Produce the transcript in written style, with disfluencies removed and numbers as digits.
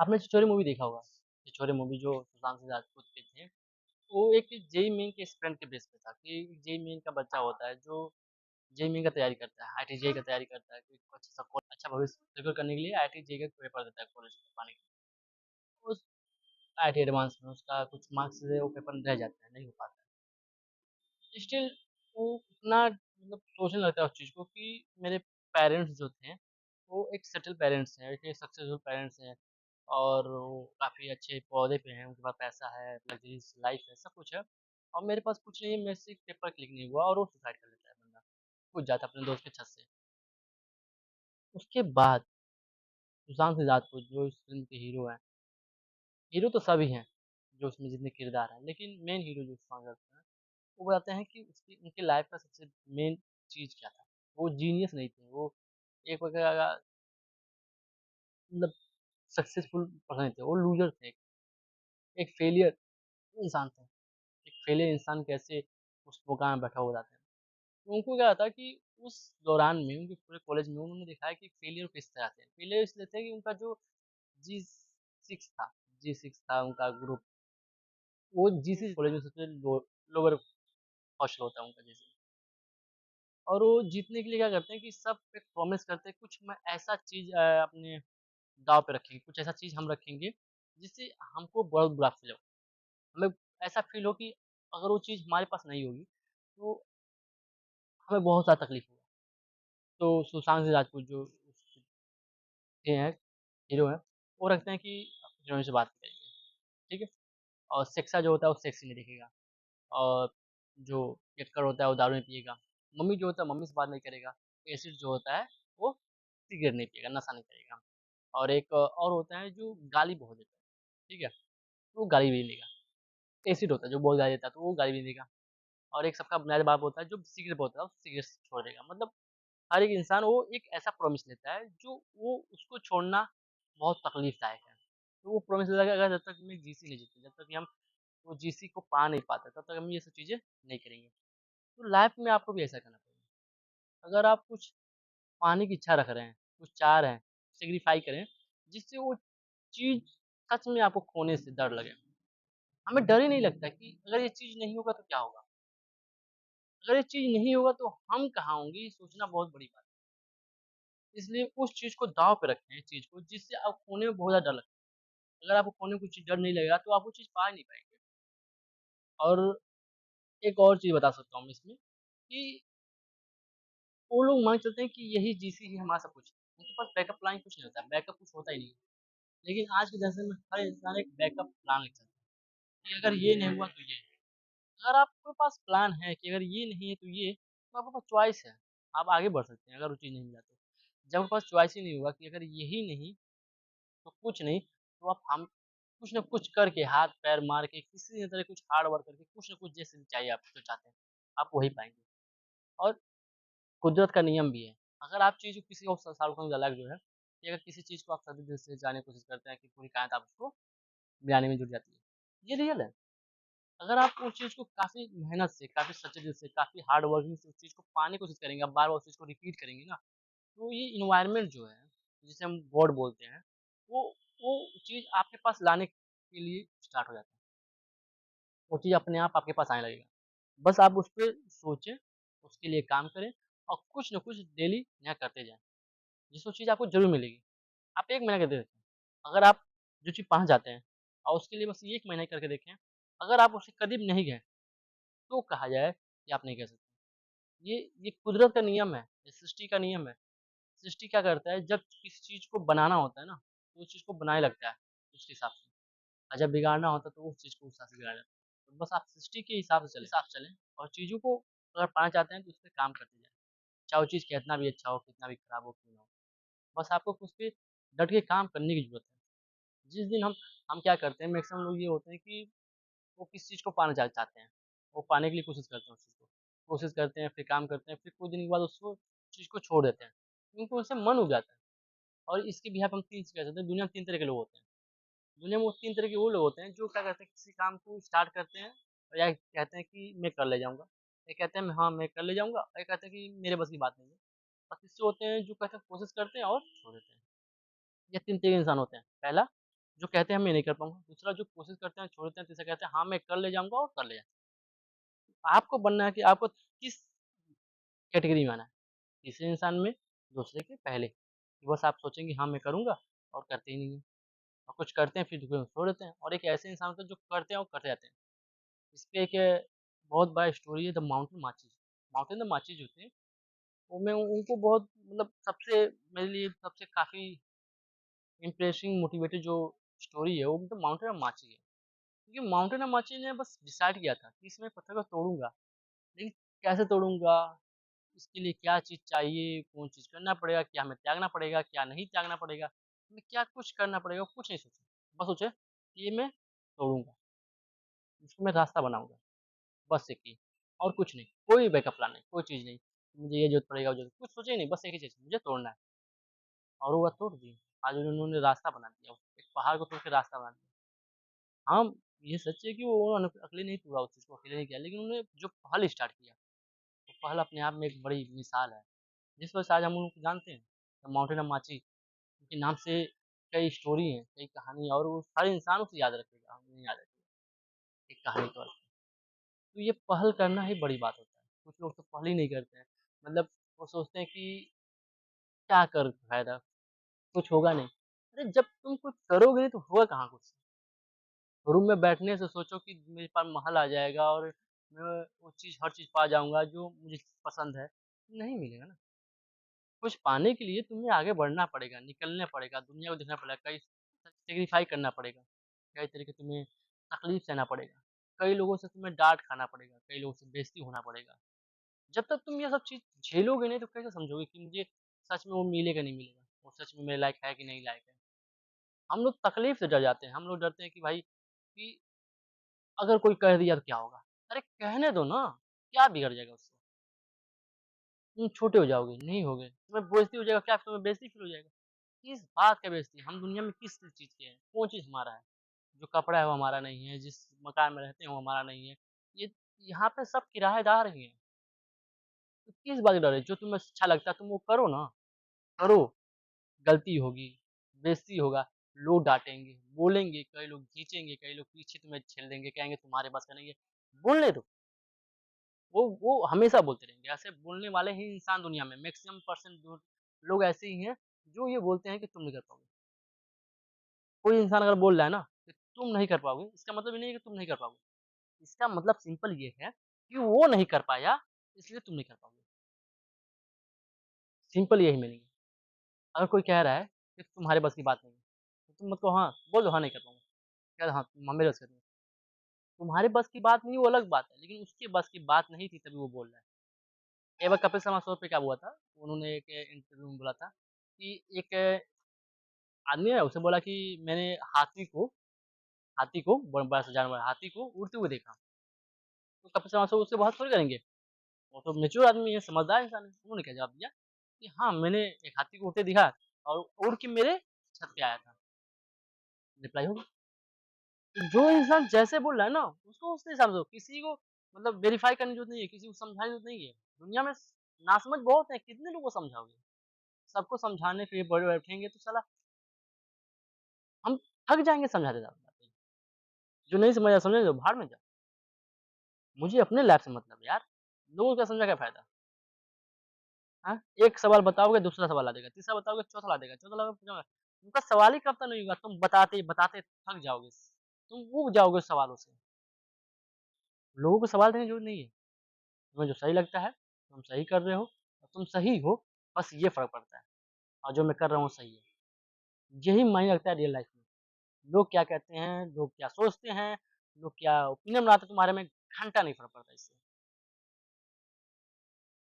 आपने छिछोरे मूवी देखा होगा। छिछोरे मूवी जो सुशांत सिंह राजपूत के थे, वो एक जेईई मेन के एस्पिरेंट के बेस पे था कि जेईई मेन का बच्चा होता है जो जेईई मेन का तैयारी करता है, आईआईटी जेईई का तैयारी करता है कि अच्छा भविष्य सिक्योर करने के लिए आईआईटी जेईई का पेपर देता है कॉलेज में पाने के लिए। उस आईआईटी एडवांस में उसका कुछ मार्क्स से वो पेपर रह जाता है, नहीं हो पाता है। स्टिल वो इतना मतलब सोचने लगता है उस चीज़ को कि मेरे पेरेंट्स जो थे, वो एक सेटल पेरेंट्स हैं, एक सक्सेसफुल पेरेंट्स हैं और वो काफ़ी अच्छे ओहदे पे हैं, उनके पास पैसा है, लग्ज़रियस लाइफ़ है, सब कुछ है और मेरे पास कुछ नहीं है, मेरे से एक पेपर क्लिक नहीं हुआ और वो सुसाइड कर लेता है बंदा, कूद जाता है अपने दोस्त के छत से। उसके बाद सुशांत सिंह राजपूत जो इस फ़िल्म के हीरो हैं, हीरो तो सभी हैं, जो उसमें जितने किरदार हैं, लेकिन मेन हीरो जो सुशांत राजपूत हैं, वो बताते हैं कि उसकी उनकी लाइफ़ का सबसे मेन चीज़ क्या था। वो जीनियस नहीं थे, वो एक प्रकार का मतलब सक्सेसफुल पर्सन थे, वो लूज़र थे, एक फेलियर इंसान थे। एक फेलियर इंसान कैसे उस मुकाम में बैठा हो जाता है। तो उनको क्या था कि उस दौरान में उनके पूरे कॉलेज में उन्होंने दिखाया कि फेलियर किस तरह थे। फेलियर इसलिए थे कि उनका जो जी6 था, जी6 था उनका ग्रुप, वो जी6 कॉलेज में सबसे लोअर हॉस्टल होता है उनका जी6 और वो जीतने के लिए क्या करते हैं कि सब एक प्रॉमिस करते हैं कुछ मैं ऐसा चीज़ अपने दाँव पे रखेंगे, कुछ ऐसा चीज़ हम रखेंगे जिससे हमको बहुत बुरा फ़ील हो। हमें ऐसा फ़ील हो कि अगर वो चीज़ हमारे पास नहीं होगी, तो हमें बहुत ज़्यादा तकलीफ़ होगा। तो सुशांत सिंह राजपूत जो ये हैं, हीरो हैं, वो रखते हैं कि हीरोइन से बात नहीं करेंगे, ठीक है? और सेक्सा जो होता है वो सेक्स ही नहीं दिखेगा और जो केटकर होता है वो दारू नहीं पिएगा। मम्मी जो होता है मम्मी से बात नहीं करेगा। एसिड जो होता है वो सिगरेट नहीं पिएगा, नशा नहीं करेगा। और एक और होता है जो गाली बहुत देता है, ठीक है? तो वो गाली भी नहीं देगा। एसिड होता है जो बहुत गाली देता है तो वो गाली भी नहीं देगा। और एक सबका बुनियादी बाप होता है जो सिगरेट बोलता है वो सिगरेट छोड़ देगा। मतलब हर एक इंसान वो एक ऐसा प्रॉमिस लेता है जो वो उसको छोड़ना बहुत तकलीफ़दायक है। तो वो प्रॉमिस लेता है कि अगर जब तक मैं जीसी नहीं जीते, जब तक कि हम वो जीसी को पा नहीं पाते, तब तक हम ये सब चीज़ें नहीं करेंगे। तो लाइफ़ में आपको भी ऐसा करना पड़ेगा। अगर आप कुछ पाने की इच्छा रख रहे हैं, कुछ चाह रहे हैं, सैक्रिफ़ाई करें, जिससे वो चीज़ सच में आपको खोने से डर लगे। हमें डर ही नहीं लगता कि अगर ये चीज़ नहीं होगा तो क्या होगा? अगर ये चीज़ नहीं होगा तो हम कहाँ होंगे? ये सोचना बहुत बड़ी बात है। इसलिए उस चीज़ को दाँव पे रखें, इस चीज़ को जिससे आप खोने में बहुत ज़्यादा डर लगता है। अगर आपको खोने में कुछ डर नहीं लगेगा तो आप वो चीज़ पा ही नहीं पाएँगे। और एक और चीज़ बता सकता हूँ मैं इसमें कि वो लोग मान के चलते हैं कि यही जीसी ही हमारा सब कुछ है। उनके पास बैकअप प्लान कुछ नहीं होता है, बैकअप कुछ होता ही नहीं है। लेकिन आज के जनरेशन में हर इंसान एक बैकअप प्लान लेके चलता है कि अगर ये नहीं हुआ तो ये। अगर आपके पास प्लान है कि अगर ये नहीं है तो ये, तो आपके पास चॉइस है। आप आगे बढ़ सकते हैं अगर वो चीज़ नहीं मिला तो। जब आपके पास चॉइस ही नहीं होगा कि अगर यही नहीं तो कुछ नहीं, तो आप हम कुछ न कुछ करके हाथ-पैर मार के किसी न तरह कुछ हार्ड वर्क करके कुछ न कुछ जैसे भी चाहिए आप जो चाहते हैं, आप वही पाएँगे। और कुदरत का नियम भी है। अगर आप चीज़ को किसी और शाहरुख खान का डायलॉग जो है कि अगर किसी चीज़ को आप सच्चे दिल से चाहने की कोशिश करते हैं कि पूरी कायनात आप उसको मिलाने में जुट जाती है। ये रियल है। अगर आप उस चीज़ को काफ़ी मेहनत से, काफ़ी सच्चे दिल से, काफ़ी हार्ड वर्किंग से उस चीज़ को पाने की कोशिश करेंगे, आप बार-बार उस चीज़ को रिपीट करेंगे ना, तो ये एनवायरनमेंट जो है, जिसे हम गॉड बोलते हैं, वो वो चीज़ आपके पास लाने के लिए स्टार्ट हो जाता है। वो चीज़ अपने आप आपके पास आने लगेगा। बस आप उस पे सोचें, उसके लिए काम करें और कुछ न कुछ डेली नया करते जाएँ, जिससे वो चीज़ आपको ज़रूर मिलेगी। आप 1 महीना करके देखें, अगर आप जो चीज़ पा जाते हैं और उसके लिए बस 1 महीना करके देखें, अगर आप उसके करीब नहीं गए, तो कहा जाए कि आप नहीं कर सकते। ये कुदरत का नियम है, ये सृष्टि का नियम है। सृष्टि क्या करता है, जब किसी चीज़ को बनाना होता है ना, तो उस चीज़ को बनाए लगता है, उसके हिसाब से और जब बिगाड़ना होता है, तो उस चीज़ को उस हिसाब से बिगाड़ देता है। तो बस आप सृष्टि के हिसाब से चलें और चीज़ों को अगर पाना चाहते हैं, तो उसपे काम करते जाएँ। चाहे वो चीज़ कितना भी अच्छा हो, कितना भी खराब हो, क्यों ना हो। बस आपको उसपे डट के काम करने की ज़रूरत है। जिस दिन हम क्या करते हैं, मैक्सिमम लोग ये होते हैं कि वो किसी चीज़ को पाना चाहते हैं, वो पाने के लिए कोशिश करते हैं उस चीज़ को। कोशिश करते हैं, फिर काम करते हैं, फिर कुछ दिन के बाद उसको चीज़ को छोड़ देते हैं, क्योंकि उससे मन उब जाता है। और इसके बिहाफ़ हम 3 चीज़ कह सकते हैं, दुनिया में 3 तरह के लोग होते हैं। दुनिया में वो 3 तरह के वो लोग होते हैं जो क्या करते हैं, किसी काम को स्टार्ट करते हैं और या कहते हैं कि मैं कर ले जाऊँगा। ये कहते हैं हाँ, मैं कर ले जाऊँगा और ये कहते हैं कि मेरे बस की बात नहीं है। और तीसरे होते हैं जो कहते हैं कोशिश करते हैं और छोड़ देते हैं। ये 3 तरह के इंसान होते हैं। पहला जो कहते हैं मैं नहीं कर पाऊँगा, दूसरा जो कोशिश करते हैं छोड़ देते हैं, तीसरा कहते हैं हाँ, मैं कर ले जाऊँगा और कर ले जाऊँगा। आपको बनना है कि आपको किस कैटेगरी में आना है, तीसरे इंसान में, दूसरे के पहले। कि बस आप सोचेंगे हाँ, मैं करूँगा और करते ही नहीं हैं और कुछ करते हैं फिर छोड़ देते हैं और एक ऐसे इंसान होते हैं जो करते हैं और करते रहते हैं। इसपे एक बहुत बड़ा स्टोरी है द माउंटेन माचीज़। माउंटेन द माचीज़ होते हैं, वो मैं उनको बहुत मतलब सबसे मेरे लिए सबसे काफ़ी इम्प्रेसिंग मोटिवेटेड जो स्टोरी है वो मतलब माउंटेन ऑफ माची है। क्योंकि माउंटेन ऑफ माची ने बस डिसाइड किया था कि इसमें पत्थर को तोड़ूँगा, लेकिन कैसे तोड़ूँगा? इसके लिए क्या चीज़ चाहिए? कौन चीज़ करना पड़ेगा? क्या हमें त्यागना पड़ेगा? क्या नहीं त्यागना पड़ेगा? हमें क्या कुछ करना पड़ेगा? कुछ नहीं सोचा। बस सोचे कि ये मैं तोड़ूँगा, इसको मैं रास्ता बनाऊँगा, बस एक ही और कुछ नहीं। कोई बैकअप प्लान नहीं, कोई चीज़ नहीं। मुझे ये ज़रूरत पड़ेगा, वो ज़रूरत कुछ सोचे ही नहीं, बस एक ही चीज़ मुझे तोड़ना है और वो तोड़ दिए। आज उन्होंने रास्ता बना दिया, एक पहाड़ को तोड़ के रास्ता बना दिया। हाँ, ये सच है कि वो उन्होंने अकेले नहीं तोड़ा उस चीज़ को, अकेले नहीं किया, लेकिन उन्होंने जो पहल स्टार्ट किया, वो पहल अपने आप में एक बड़ी मिसाल है। जिस वजह से आज हम उनको जानते हैं, द माउंटेन ऑफ माची उनके नाम से कई स्टोरी हैं, कई कहानी और वो हर इंसान उसे याद रखेगा, हमें नहीं याद रखेगा, एक कहानी के तौर पे। तो ये पहल करना ही बड़ी बात होता है। कुछ लोग तो पहल ही नहीं करते हैं, मतलब वो सोचते हैं कि क्या कर फ़ायदा, कुछ होगा नहीं। अरे जब तुम कुछ करोगे नहीं तो होगा कहाँ कुछ? रूम में बैठने से सोचो कि मेरे पास महल आ जाएगा और मैं वो चीज़ हर चीज़ पा जाऊँगा जो मुझे पसंद है, नहीं मिलेगा ना। कुछ पाने के लिए तुम्हें आगे बढ़ना पड़ेगा, निकलना पड़ेगा, दुनिया को देखना पड़ेगा, कई सैक्रिफ़ाई करना पड़ेगा, कई तरीके तुम्हें तकलीफ़ सहना पड़ेगा, कई लोगों से तुम्हें डाँट खाना पड़ेगा, कई लोगों से बेइज़्ज़ती होना पड़ेगा। जब तक तुम ये सब चीज़ झेलोगे नहीं तो कैसे समझोगे कि मुझे सच में वो मिलेगा नहीं मिलेगा, वो सच में मेरे लायक है कि नहीं लायक है। हम लोग तकलीफ़ से डर जाते हैं, हम लोग डरते हैं कि भाई कि अगर कोई कह दिया तो क्या होगा? अरे कहने दो ना, क्या बिगड़ जाएगा उससे? तुम छोटे हो जाओगे, नहीं होगे, तुम्हें बेइज़्ज़ती हो जाएगा, क्या तुम्हें बेइज़्ज़ती फ़ील हो जाएगा? किस बात का बेइज़्ज़ती? हम दुनिया में किस चीज़ के हैं? कौन चीज़ हमारा है? जो कपड़ा है वो हमारा नहीं है, जिस मकान में रहते हैं वो हमारा नहीं है। ये यहाँ पे सब किराएदार ही हैं, तो किस बात का डर है? जो तुम्हें अच्छा लगता है तुम वो करो ना, करो। गलती होगी, बेइज़्ज़ती होगा, लोग डाँटेंगे, बोलेंगे, कई लोग खींचेंगे, कई लोग पीछे तुम्हें छेड़ देंगे, कहेंगे तुम्हारे बस का नहीं है। बोलने दो। वो हमेशा बोलते रहेंगे। ऐसे बोलने वाले ही इंसान दुनिया में मैक्सिमम परसेंट जो लोग ऐसे ही हैं, जो ये बोलते हैं कि तुम नहीं कर पाओगे। कोई इंसान अगर बोल रहा है ना, कि तुम नहीं कर पाओगे, इसका मतलब ये नहीं है कि तुम नहीं कर पाओगे। इसका मतलब सिंपल ये है कि वो नहीं कर पाया, इसलिए तुम नहीं कर पाओगे। सिंपल यही मीनिंग है। अगर कोई कह रहा है कि तुम्हारे बस की बात नहीं है, तो तुम मत कहो हाँ, बोल दो हाँ नहीं कर पाऊँगा। कह दो हाँ, मेरे बस का नहीं है। तुम्हारे बस की बात नहीं वो अलग बात है, लेकिन उसके बस की बात नहीं थी तभी वो बोल रहा है। एक बार कपिल शर्मा शो पे क्या हुआ था, उन्होंने एक इंटरव्यू में बोला था कि एक आदमी है उसे बोला कि मैंने हाथी को बड़ा सा जानवर हाथी को उड़ते हुए देखा। तो कपिल शर्मा शो उससे बहस थोड़ी करेंगे, वो तो मैच्योर आदमी है, समझदार इंसान है। उन्होंने क्या जवाब दिया कि हाँ, मैंने एक हाथी को उड़ते देखा और उड़ के मेरे छत पे आया था। रिप्लाई हो गई। तो जो इंसान जैसे बोल रहा है ना, उसको उसके हिसाब से दो। किसी को मतलब वेरीफ़ाई करने की ज़रूरत नहीं है, किसी को समझाने की ज़रूरत नहीं है। दुनिया में नासमझ बहुत हैं, कितने लोगों को समझाओगे? सबको समझाने के लिए बड़े बैठेंगे तो साला हम थक जाएँगे समझाते-समझाते। जो नहीं समझ रहा समझने दो, भाड़ में जाओ। मुझे अपने लाइफ़ से मतलब है यार, लोगों का समझा क्या फ़ायदा? हाँ? एक सवाल बताओगे, दूसरा सवाल ला देगा, तीसरा बताओगे, चौथा ला देगा, चौथा लाओगे, पाँचवां उनका सवाल ही खत्म नहीं होगा, तुम बताते-बताते थक जाओगे। तुम ऊब जाओगे सवालों से। लोगों को सवाल देने की ज़रूरत नहीं है। तुम्हें जो सही लगता है, तुम सही कर रहे हो और तुम सही हो, बस ये फ़र्क पड़ता है और जो मैं कर रहा हूँ सही है। यही मायने रखता है रियल लाइफ़ में। लोग क्या कहते हैं, लोग क्या सोचते हैं, लोग क्या ओपिनियन बनाते हैं तुम्हारे में, घंटा नहीं फ़र्क पड़ता इससे।